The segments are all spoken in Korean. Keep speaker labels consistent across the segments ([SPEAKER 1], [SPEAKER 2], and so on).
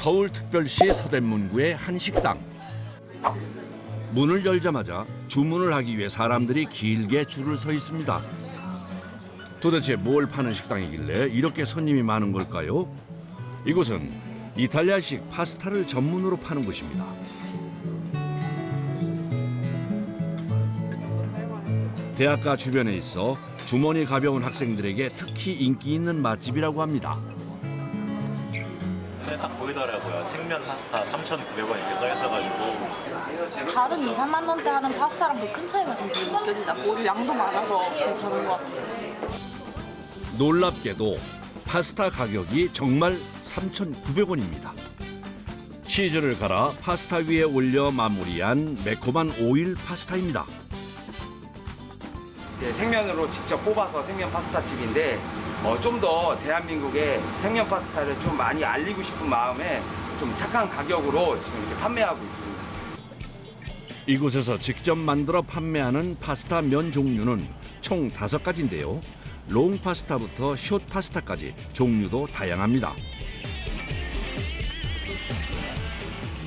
[SPEAKER 1] 서울특별시 서대문구의 한 식당. 문을 열자마자 주문을 하기 위해 사람들이 길게 줄을 서 있습니다. 도대체 뭘 파는 식당이길래 이렇게 손님이 많은 걸까요? 이곳은 이탈리아식 파스타를 전문으로 파는 곳입니다. 대학가 주변에 있어 주머니 가벼운 학생들에게 특히 인기 있는 맛집이라고 합니다.
[SPEAKER 2] 근데 딱 보이더라고요. 생면 파스타 3,900원 이렇게 써 있어가지고.
[SPEAKER 3] 다른 2, 3만 원대 하는 파스타랑 그 큰 차이가 좀 느껴지지 않고 오늘 양도 많아서 괜찮은 것 같아요.
[SPEAKER 1] 놀랍게도 파스타 가격이 정말 3,900원입니다. 치즈를 갈아 파스타 위에 올려 마무리한 매콤한 오일 파스타입니다.
[SPEAKER 4] 생면으로 직접 뽑아서 생면 파스타집인데 좀 더 대한민국에 생면 파스타를 좀 많이 알리고 싶은 마음에 좀 착한 가격으로 지금 이렇게 판매하고 있습니다.
[SPEAKER 1] 이곳에서 직접 만들어 판매하는 파스타 면 종류는 총 5가지인데요. 롱 파스타부터 숏 파스타까지 종류도 다양합니다.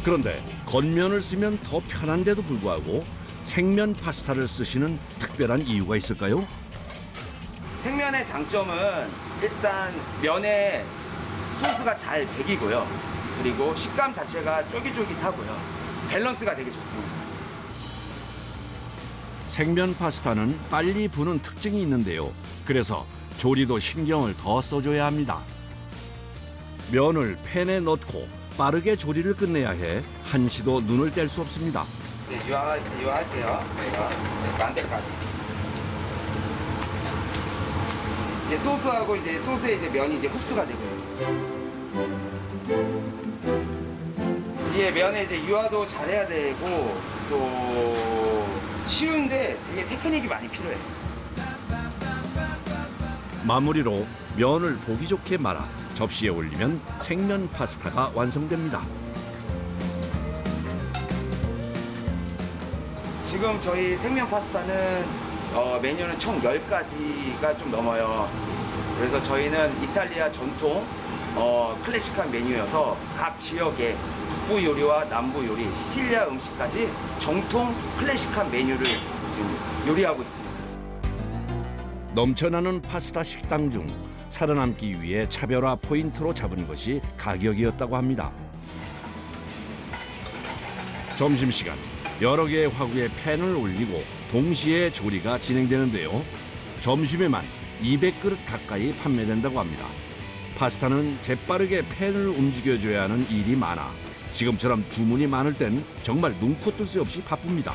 [SPEAKER 1] 그런데 겉면을 쓰면 더 편한데도 불구하고 생면 파스타를 쓰시는 특별한 이유가 있을까요?
[SPEAKER 4] 생면의 장점은 일단 면에 소스가 잘 배기고요. 그리고 식감 자체가 쫄깃쫄깃하고요. 밸런스가 되게 좋습니다.
[SPEAKER 1] 생면 파스타는 빨리 부는 특징이 있는데요. 그래서 조리도 신경을 더 써줘야 합니다. 면을 팬에 넣고 빠르게 조리를 끝내야 해 한시도 눈을 뗄 수 없습니다.
[SPEAKER 4] 네, 유화할게요. 제가 만대까지. 이제 소스하고 이제 소스에 이제 면이 이제 흡수가 되고요. 이게 면에 이제 유화도 잘해야 되고 또 쉬운데 되게 테크닉이 많이 필요해요.
[SPEAKER 1] 마무리로 면을 보기 좋게 말아 접시에 올리면 생면 파스타가 완성됩니다.
[SPEAKER 4] 지금 저희 생면 파스타는 메뉴는 총 10가지가 좀 넘어요. 그래서 저희는 이탈리아 전통 클래식한 메뉴여서 각 지역의 북부 요리와 남부 요리, 시칠리아 음식까지 정통 클래식한 메뉴를 지금 요리하고 있습니다.
[SPEAKER 1] 넘쳐나는 파스타 식당 중 살아남기 위해 차별화 포인트로 잡은 것이 가격이었다고 합니다. 점심시간 여러 개의 화구에 팬을 올리고 동시에 조리가 진행되는데요. 점심에만 200그릇 가까이 판매된다고 합니다. 파스타는 재빠르게 팬을 움직여줘야 하는 일이 많아 지금처럼 주문이 많을 땐 정말 눈코 뜰 새 없이 바쁩니다.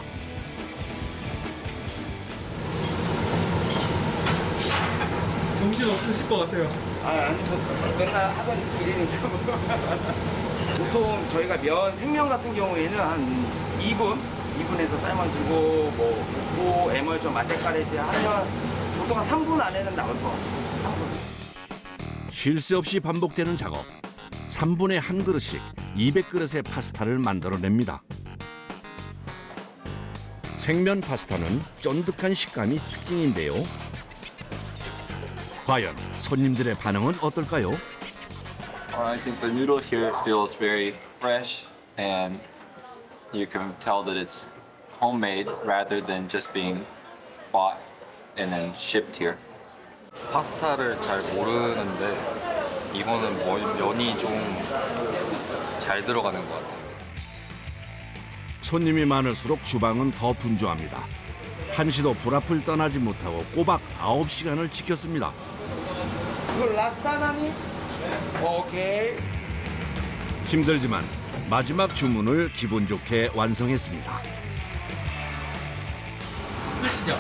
[SPEAKER 5] 정신 없으실 것 같아요.
[SPEAKER 4] 아니 뭐 맨날 하던 일이니까. 보통 저희가 생면 같은 경우에는 한 2분에서 삶아주고 뭐 에멀전 마테카레지 하면 보통 한 3분 안에는 나올 것 같아요. 3분.
[SPEAKER 1] 쉴 새 없이 반복되는 작업. 3분에 한 그릇씩 200그릇의 파스타를 만들어냅니다. 생면 파스타는 쫀득한 식감이 특징인데요. 과연 손님들의 반응은 어떨까요?
[SPEAKER 6] I think the noodle here feels very fresh and you can tell that it's homemade rather than just being bought and then shipped here.
[SPEAKER 7] 파스타를 잘 모르는데 이거는 면이 좀 잘 들어가는 것 같아요.
[SPEAKER 1] 손님이 많을수록 주방은 더 분주합니다. 한시도 불앞을 떠나지 못하고 꼬박 9시간을 지켰습니다.
[SPEAKER 4] 이거 라스타나니? 오케이.
[SPEAKER 1] 힘들지만 마지막 주문을 기분 좋게 완성했습니다.
[SPEAKER 5] 끝이죠?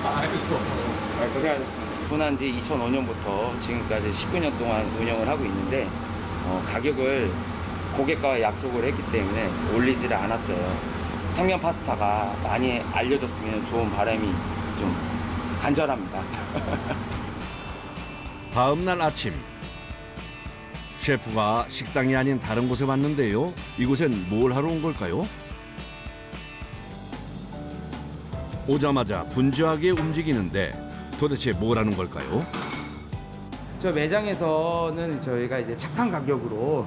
[SPEAKER 5] 아이고.
[SPEAKER 4] 고생하셨습니다. 오픈한 지 2005년부터 지금까지 19년 동안 운영을 하고 있는데 가격을 고객과 약속을 했기 때문에 올리지를 않았어요. 생면 파스타가 많이 알려졌으면 좋은 바람이 좀 간절합니다.
[SPEAKER 1] 다음 날 아침 셰프가 식당이 아닌 다른 곳에 왔는데요. 이곳엔 뭘 하러 온 걸까요? 오자마자 분주하게 움직이는데 도대체 뭘 하는 걸까요?
[SPEAKER 4] 저 매장에서는 저희가 이제 착한 가격으로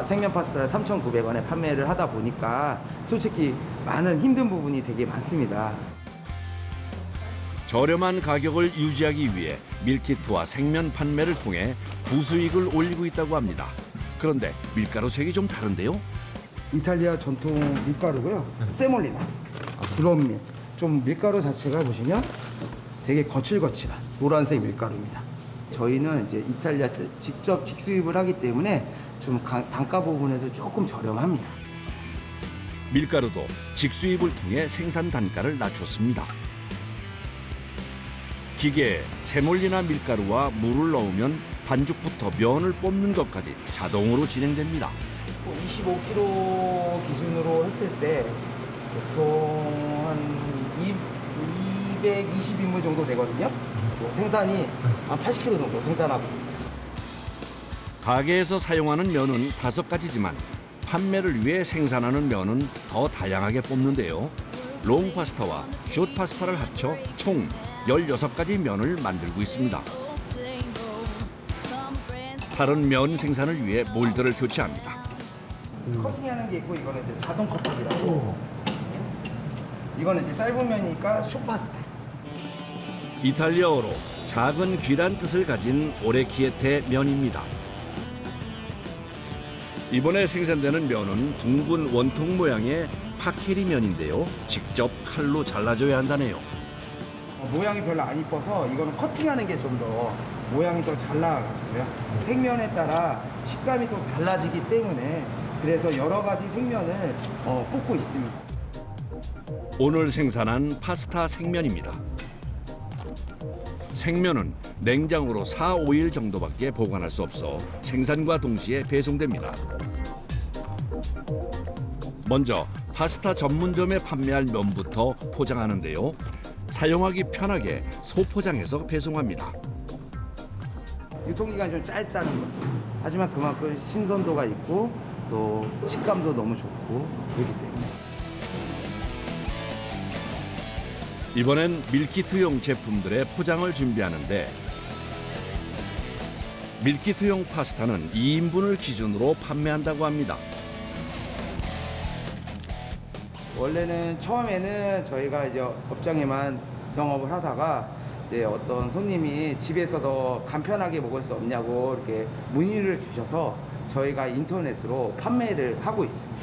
[SPEAKER 4] 생면 파스타를 3,900원에 판매를 하다 보니까 솔직히 많은 힘든 부분이 되게 많습니다.
[SPEAKER 1] 저렴한 가격을 유지하기 위해 밀키트와 생면 판매를 통해 부수익을 올리고 있다고 합니다. 그런데 밀가루 색이 좀 다른데요?
[SPEAKER 4] 이탈리아 전통 밀가루고요. 세몰리나, 브롬밀. 좀 밀가루 자체가 보시면 되게 거칠거칠한 노란색 밀가루입니다. 저희는 이제 이탈리아에서 직접 직수입을 하기 때문에 좀 단가 부분에서 조금 저렴합니다.
[SPEAKER 1] 밀가루도 직수입을 통해 생산 단가를 낮췄습니다. 기계에 세몰리나 밀가루와 물을 넣으면 반죽부터 면을 뽑는 것까지 자동으로 진행됩니다.
[SPEAKER 4] 25kg 기준으로 했을 때 보통 한 220인분 정도 되거든요. 생산이 한 80kg 정도 생산하고 있습니다.
[SPEAKER 1] 가게에서 사용하는 면은 5가지지만 판매를 위해 생산하는 면은 더 다양하게 뽑는데요. 롱 파스타와 숏 파스타를 합쳐 총 16가지 면을 만들고 있습니다. 다른 면 생산을 위해 몰드를 교체합니다.
[SPEAKER 4] 커팅하는 게 있고 이거는 이제 자동 커팅이라고. 이거는 이제 짧은 면이니까 숏 파스타.
[SPEAKER 1] 이탈리아어로 작은 귀란 뜻을 가진 오레키에테 면입니다. 이번에 생산되는 면은 둥근 원통 모양의 파케리 면인데요. 직접 칼로 잘라줘야 한다네요.
[SPEAKER 4] 모양이 별로 안 이뻐서 이거는 커팅하는 게 좀 더 모양이 더 잘 나와가지고요. 생면에 따라 식감이 또 달라지기 때문에 그래서 여러 가지 생면을 뽑고 있습니다.
[SPEAKER 1] 오늘 생산한 파스타 생면입니다. 생면은 냉장고로 4, 5일 정도밖에 보관할 수 없어 생산과 동시에 배송됩니다. 먼저 파스타 전문점에 판매할 면부터 포장하는데요. 사용하기 편하게 소포장해서 배송합니다.
[SPEAKER 4] 유통기간이 좀 짧다는 거죠. 하지만 그만큼 신선도가 있고 또 식감도 너무 좋고 그렇기 때문에.
[SPEAKER 1] 이번엔 밀키트용 제품들의 포장을 준비하는데 밀키트용 파스타는 2인분을 기준으로 판매한다고 합니다.
[SPEAKER 4] 원래는 처음에는 저희가 이제 업장에만 영업을 하다가 이제 어떤 손님이 집에서도 간편하게 먹을 수 없냐고 이렇게 문의를 주셔서 저희가 인터넷으로 판매를 하고 있습니다.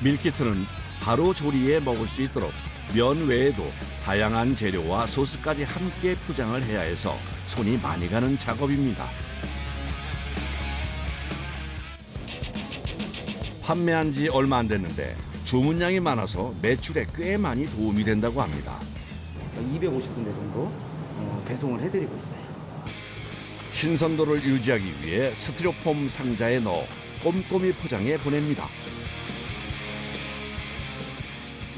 [SPEAKER 1] 밀키트는 바로 조리해 먹을 수 있도록 면 외에도 다양한 재료와 소스까지 함께 포장을 해야 해서 손이 많이 가는 작업입니다. 판매한 지 얼마 안 됐는데 주문량이 많아서 매출에 꽤 많이 도움이 된다고 합니다.
[SPEAKER 4] 250군데 정도 배송을 해드리고 있어요.
[SPEAKER 1] 신선도를 유지하기 위해 스티로폼 상자에 넣어 꼼꼼히 포장해 보냅니다.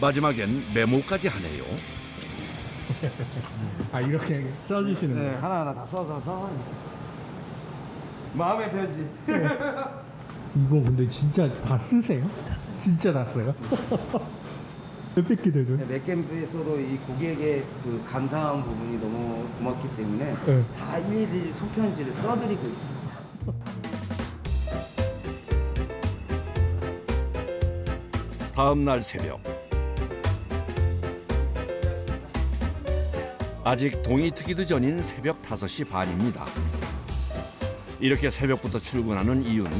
[SPEAKER 1] 마지막엔 메모까지 하네요.
[SPEAKER 5] 아, 이렇게 써주시는
[SPEAKER 4] 네,
[SPEAKER 5] 거예요?
[SPEAKER 4] 하나하나 다 써서 마음의 편지.
[SPEAKER 5] 이거 근데 진짜 다 쓰세요? 진짜 다 써요? 몇백 개 되죠?
[SPEAKER 4] 몇 개에서도 이 고객의 그 감사한 부분이 너무 고맙기 때문에
[SPEAKER 5] 네.
[SPEAKER 4] 다 일일이 손편지를 써드리고 있습니다.
[SPEAKER 1] 다음 날 새벽. 아직 동이 트기도 전인 새벽 5시 반입니다. 이렇게 새벽부터 출근하는 이유는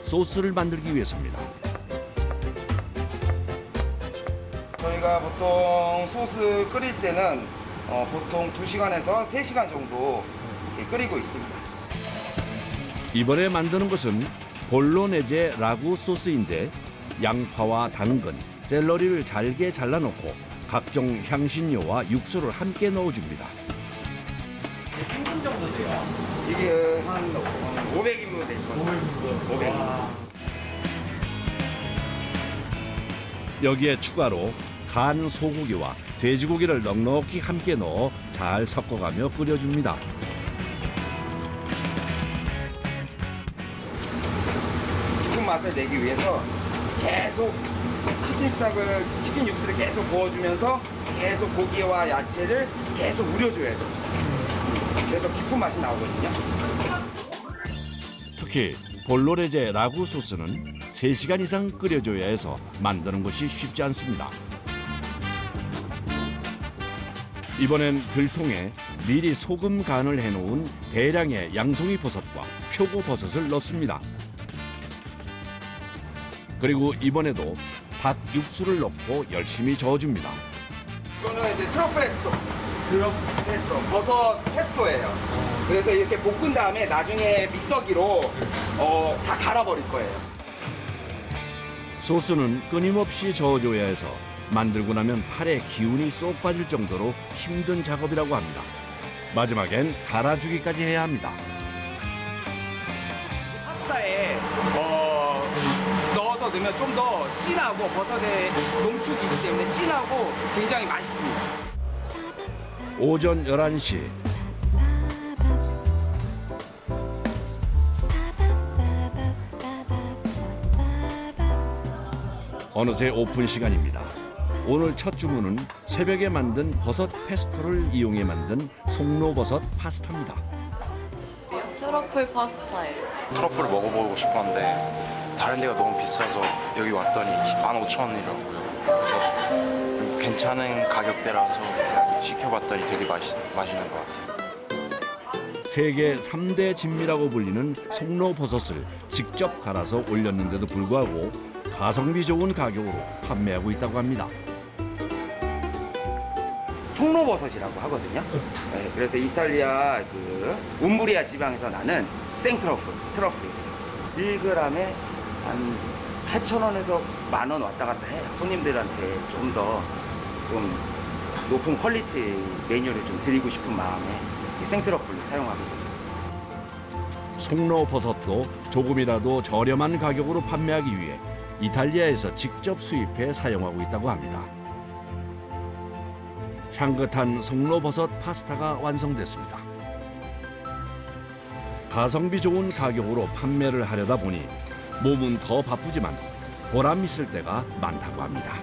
[SPEAKER 1] 소스를 만들기 위해서입니다.
[SPEAKER 4] 저희가 보통 소스 끓일 때는 보통 2시간에서 3시간 정도 이렇게 끓이고 있습니다.
[SPEAKER 1] 이번에 만드는 것은 볼로네제 라구 소스인데 양파와 당근, 샐러리를 잘게 잘라놓고 각종 향신료와 육수를 함께 넣어줍니다.
[SPEAKER 5] 한 정도 돼요?
[SPEAKER 4] 이게 한 500인분 될 거예요. 500인분.
[SPEAKER 1] 여기에 추가로 간 소고기와 돼지고기를 넉넉히 함께 넣어 잘 섞어가며 끓여줍니다.
[SPEAKER 4] 깊은 맛을 내기 위해서 계속 치킨 육수를 계속 부어주면서 계속 고기와 야채를 계속 우려줘야 돼요. 그래서 깊은 맛이 나오거든요.
[SPEAKER 1] 특히 볼로레제 라구 소스는 3시간 이상 끓여줘야 해서 만드는 것이 쉽지 않습니다. 이번엔 들통에 미리 소금 간을 해놓은 대량의 양송이 버섯과 표고 버섯을 넣습니다. 그리고 이번에도 닭 육수를 넣고 열심히 저어줍니다.
[SPEAKER 4] 이거는 이제 트러플 페스토, 버섯 페스토예요. 그래서 이렇게 볶은 다음에 나중에 믹서기로 다 갈아버릴 거예요.
[SPEAKER 1] 소스는 끊임없이 저어줘야 해서 만들고 나면 팔에 기운이 쏙 빠질 정도로 힘든 작업이라고 합니다. 마지막엔 갈아주기까지 해야 합니다.
[SPEAKER 4] 파스타에 넣어서 넣으면 좀 더 진하고 버섯의 농축이기 때문에 진하고 굉장히 맛있습니다.
[SPEAKER 1] 오전 11시 어느새 오픈 시간입니다. 오늘 첫 주문은 새벽에 만든 버섯 페스토를 이용해 만든 송로버섯 파스타입니다.
[SPEAKER 3] 트러플 파스타예요.
[SPEAKER 2] 트러플을 먹어보고 싶었는데 다른 데가 너무 비싸서 여기 왔더니 15,000원이라고요. 그래서 괜찮은 가격대라서 그냥 시켜봤더니 되게 맛있는 것 같아요.
[SPEAKER 1] 세계 3대 진미라고 불리는 송로버섯을 직접 갈아서 올렸는데도 불구하고 가성비 좋은 가격으로 판매하고 있다고 합니다.
[SPEAKER 4] 송로버섯이라고 하거든요. 네, 그래서 이탈리아 그 움브리아 지방에서 나는 트러플 1g에 한 8,000원에서 10,000원 왔다 갔다 해요. 손님들한테 좀 높은 퀄리티 메뉴를 좀 드리고 싶은 마음에 이 생트러플을 사용하게 됐어요.
[SPEAKER 1] 송로버섯도 조금이라도 저렴한 가격으로 판매하기 위해 이탈리아에서 직접 수입해 사용하고 있다고 합니다. 향긋한 송로버섯 파스타가 완성됐습니다. 가성비 좋은 가격으로 판매를 하려다 보니 몸은 더 바쁘지만 보람 있을 때가 많다고 합니다.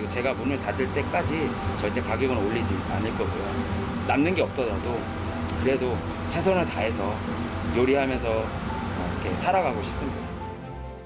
[SPEAKER 4] 제가 문을 닫을 때까지 절대 가격은 올리지 않을 거고요. 남는 게 없더라도 그래도 최선을 다해서 요리하면서 이렇게 살아가고 싶습니다.